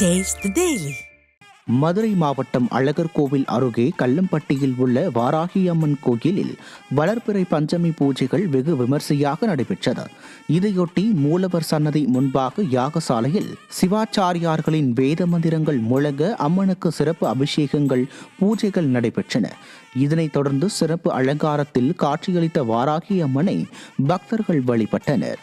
Taste the Daily. Madurai மாவட்டம் அழகர் கோவில் அருகே கல்லம்பட்டியில் உள்ள வாராகி அம்மன் கோயிலில் வளர்பிறை பஞ்சமி பூஜைகள் வெகு விமர்சையாக நடைபெற்றது. இதையொட்டி மூலவர் சன்னதி முன்பாக யாகசாலையில் சிவாச்சாரியார்களின் வேத மந்திரங்கள் முழங்க அம்மனுக்கு சிறப்பு அபிஷேகங்கள் பூஜைகள் நடைபெற்றன. இதனைத் தொடர்ந்து சிறப்பு அலங்காரத்தில் காட்சியளித்த வாராகி அம்மனை பக்தர்கள் வழிபட்டனர்.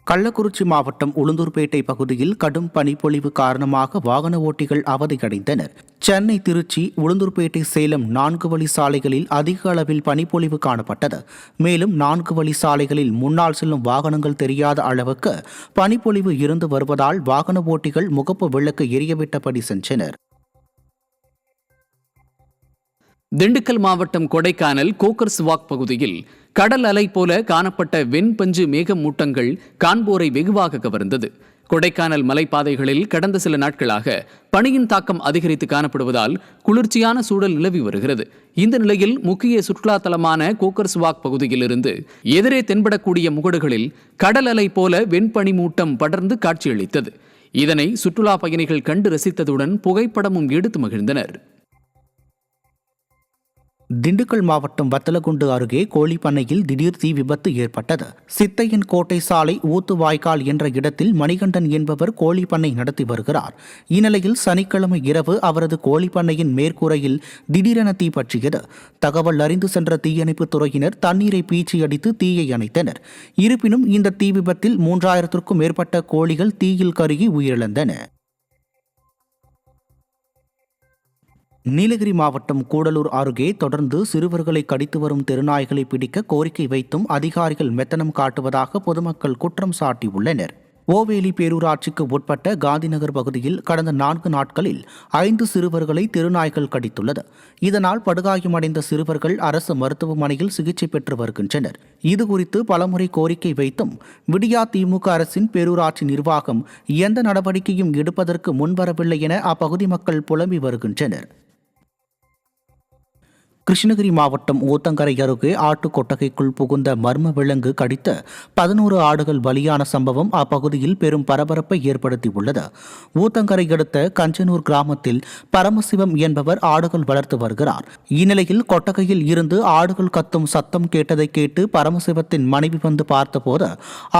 கள்ளக்குறிச்சி மாவட்டம் உளுந்தூர்பேட்டை பகுதியில் கடும் பனிப்பொழிவு காரணமாக வாகன ஓட்டிகள் அவதியடைந்தனர். சென்னை, திருச்சி, உளுந்தூர்பேட்டை, சேலம் 4 வழி சாலைகளில் அதிக அளவில் பனிப்பொழிவு காணப்பட்டது. மேலும் 4 வழி சாலைகளில் முன்னால் செல்லும் வாகனங்கள் தெரியாத அளவுக்கு பனிப்பொழிவு இருந்து வருவதால் வாகன ஓட்டிகள் முகப்பு விளக்கு எரியவிட்டபடி சென்றனர். திண்டுக்கல் மாவட்டம் கொடைக்கானல் கோக்கர்ஸ் வாக் பகுதியில் கடல் அலை போல காணப்பட்ட வெண்பஞ்சு மேகமூட்டங்கள் காண்போரை வெகுவாக கவர்ந்தது. கொடைக்கானல் மலைப்பாதைகளில் கடந்த சில நாட்களாக பனியின் தாக்கம் அதிகரித்து காணப்படுவதால் குளிர்ச்சியான சூழல் நிலவி வருகிறது. இந்த நிலையில் முக்கிய சுற்றுலா தலமான கோக்கர்ஸ் வாக் பகுதியிலிருந்து எதிரே தென்படக்கூடிய முகடுகளில் கடல் அலை போல வெண்பனி மூட்டம் படர்ந்து காட்சியளித்தது. இதனை சுற்றுலா பயணிகள் கண்டு ரசித்ததுடன் புகைப்படமும் எடுத்து மகிழ்ந்தனர். திண்டுக்கல் மாவட்டம் வத்தலகுண்டு அருகே கோழிப்பண்ணையில் திடீர் தீ விபத்து ஏற்பட்டது. சித்தையன் கோட்டை சாலை ஊத்துவாய்க்கால் என்ற இடத்தில் மணிகண்டன் என்பவர் கோழிப்பண்ணை நடத்தி வருகிறார். இந்நிலையில் சனிக்கிழமை இரவு அவரது கோழிப்பண்ணையின் மேற்கூரையில் திடீரென தீ பற்றியது. தகவல் அறிந்து சென்ற தீயணைப்புத் துறையினர் தண்ணீரை பீச்சி அடித்து தீயை அணைத்தனர். இருப்பினும் இந்த தீ விபத்தில் 3000க்கும் மேற்பட்ட கோழிகள் தீயில் கருகி உயிரிழந்தன. நீலகிரி மாவட்டம் கூடலூர் அருகே தொடர்ந்து சிறுவர்களை கடித்து வரும் தெருநாய்களை பிடிக்க கோரிக்கை வைத்தும் அதிகாரிகள் மெத்தனம் காட்டுவதாக பொதுமக்கள் குற்றம் சாட்டியுள்ளனர். ஓவேலி பேரூராட்சிக்கு உட்பட்ட காந்திநகர் பகுதியில் கடந்த 4 நாட்களில் 5 சிறுவர்களை தெருநாய்கள் கடித்துள்ளது. இதனால் படுகாயமடைந்த சிறுவர்கள் அரசு மருத்துவமனையில் சிகிச்சை பெற்று வருகின்றனர். இதுகுறித்து பலமுறை கோரிக்கை வைத்தும் விடியா திமுக அரசின் பேரூராட்சி நிர்வாகம் எந்த நடவடிக்கையும் எடுப்பதற்கு முன்வரவில்லை என அப்பகுதி மக்கள் புலம்பி வருகின்றனர். கிருஷ்ணகிரி மாவட்டம் ஊத்தங்கரை அருகே ஆட்டு கொட்டகைக்குள் புகுந்த மர்ம விலங்கு கடித்த 11 ஆடுகள் பலியான சம்பவம் அப்பகுதியில் பெரும் பரபரப்பை ஏற்படுத்தியுள்ளது. ஊத்தங்கரை அடுத்த கஞ்சனூர் கிராமத்தில் பரமசிவம் என்பவர் ஆடுகள் வளர்த்து வருகிறார். இந்நிலையில் கொட்டகையில் இருந்து ஆடுகள் கத்தும் சத்தம் கேட்டதை கேட்டு பரமசிவத்தின் மனைவி வந்து பார்த்தபோது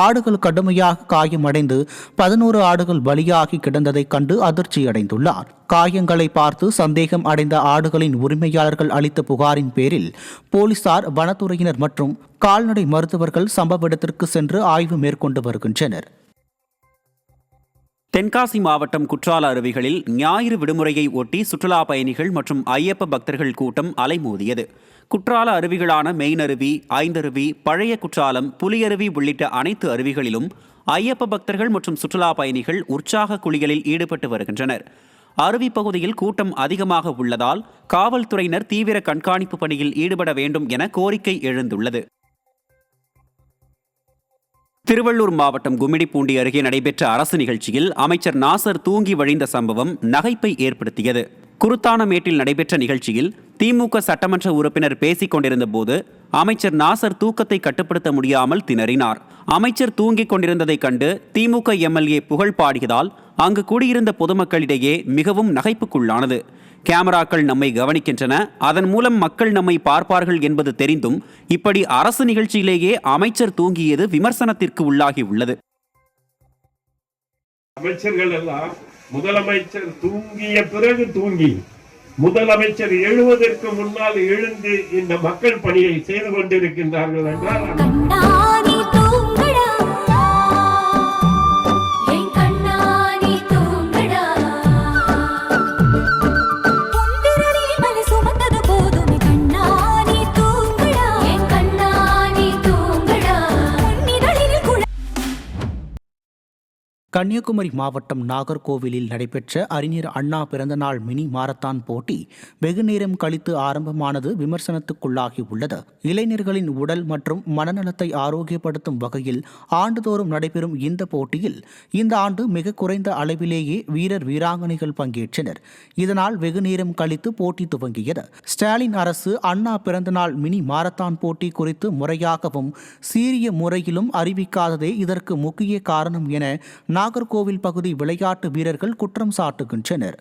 ஆடுகள் கடுமையாக காயமடைந்து 11 ஆடுகள் பலியாகி கிடந்ததை கண்டு அதிர்ச்சியடைந்துள்ளார். காயங்களை பார்த்து சந்தேகம் அடைந்த ஆடுகளின் உரிமையாளர்கள் அளித்த புகாரின் பேரில் போலீசார், வனத்துறையினர் மற்றும் கால்நடை மருத்துவர்கள் சம்பவ இடத்திற்கு சென்று ஆய்வு மேற்கொண்டு வருகின்றனர். தென்காசி மாவட்டம் குற்றால அருவிகளில் ஞாயிறு விடுமுறையை ஒட்டி சுற்றுலா பயணிகள் மற்றும் ஐயப்ப பக்தர்கள் கூட்டம் அலைமோதியது. குற்றால அருவிகளான மெயினருவி, ஐந்தருவி, பழைய குற்றாலம், புலியருவி உள்ளிட்ட அனைத்து அருவிகளிலும் ஐயப்ப பக்தர்கள் மற்றும் சுற்றுலா பயணிகள் உற்சாக குளியலில் ஈடுபட்டு வருகின்றனர். அருவி பகுதியில் கூட்டம் அதிகமாக உள்ளதால் காவல்துறையினர் தீவிர கண்காணிப்பு பணியில் ஈடுபட வேண்டும் என கோரிக்கை எழுந்துள்ளது. திருவள்ளூர் மாவட்டம் கும்மிடிப்பூண்டி அருகே நடைபெற்ற அரசு நிகழ்ச்சியில் அமைச்சர் நாசர் தூங்கி வழிந்த சம்பவம் நகைப்பை ஏற்படுத்தியது. குருத்தானமேட்டில் நடைபெற்ற நிகழ்ச்சியில் திமுக சட்டமன்ற உறுப்பினர் பேசிக் கொண்டிருந்த போது அமைச்சர் நாசர் தூக்கத்தை கட்டுப்படுத்த முடியாமல் திணறினார். அமைச்சர் தூங்கிக் கொண்டிருந்ததைக் கண்டு திமுக எம்எல்ஏ புகழ் பாடியதால் அங்கு கூடியிருந்த பொதுமக்களிடையே மிகவும் நகைப்புக்குள்ளானது. கேமராக்கள் நம்மை கவனிக்கின்றன, அதன் மூலம் மக்கள் நம்மை பார்ப்பார்கள் என்பது தெரிந்தும் இப்படி அரசு நிகழ்ச்சியிலேயே அமைச்சர் தூங்கியது விமர்சனத்திற்கு உள்ளாகி உள்ளது. அமைச்சர்கள் எல்லாம் முதலமைச்சர் தூங்கிய பிறகு தூங்கி முதலமைச்சர் எழுவதற்கு முன்னால் எழுந்து இந்த மக்கள் பணியை செய்து கொண்டிருக்கின்றார்கள் என்றால் கன்னியாகுமரி மாவட்டம் நாகர்கோவிலில் நடைபெற்ற அறிஞர் அண்ணா பிறந்தநாள் மினி மாரத்தான் போட்டி வெகுநேரம் கழித்து ஆரம்பமானது விமர்சனத்துக்குள்ளாகி உள்ளது. இளைஞர்களின் உடல் மற்றும் மனநலத்தை ஆரோக்கியப்படுத்தும் வகையில் ஆண்டுதோறும் நடைபெறும் இந்த போட்டியில் இந்த ஆண்டு மிக குறைந்த அளவிலேயே வீரர் வீராங்கனைகள் பங்கேற்றனர். இதனால் வெகுநேரம் கழித்து போட்டி துவங்கியது. ஸ்டாலின் அரசு அண்ணா பிறந்தநாள் மினி மாரத்தான் போட்டி குறித்து முறையாகவும் சீரிய முறையிலும் அறிவிக்காததே இதற்கு முக்கிய காரணம் என நாகர்கோவில் பகுதி விளையாட்டு வீரர்கள் குற்றம் சாட்டுகின்றனர்.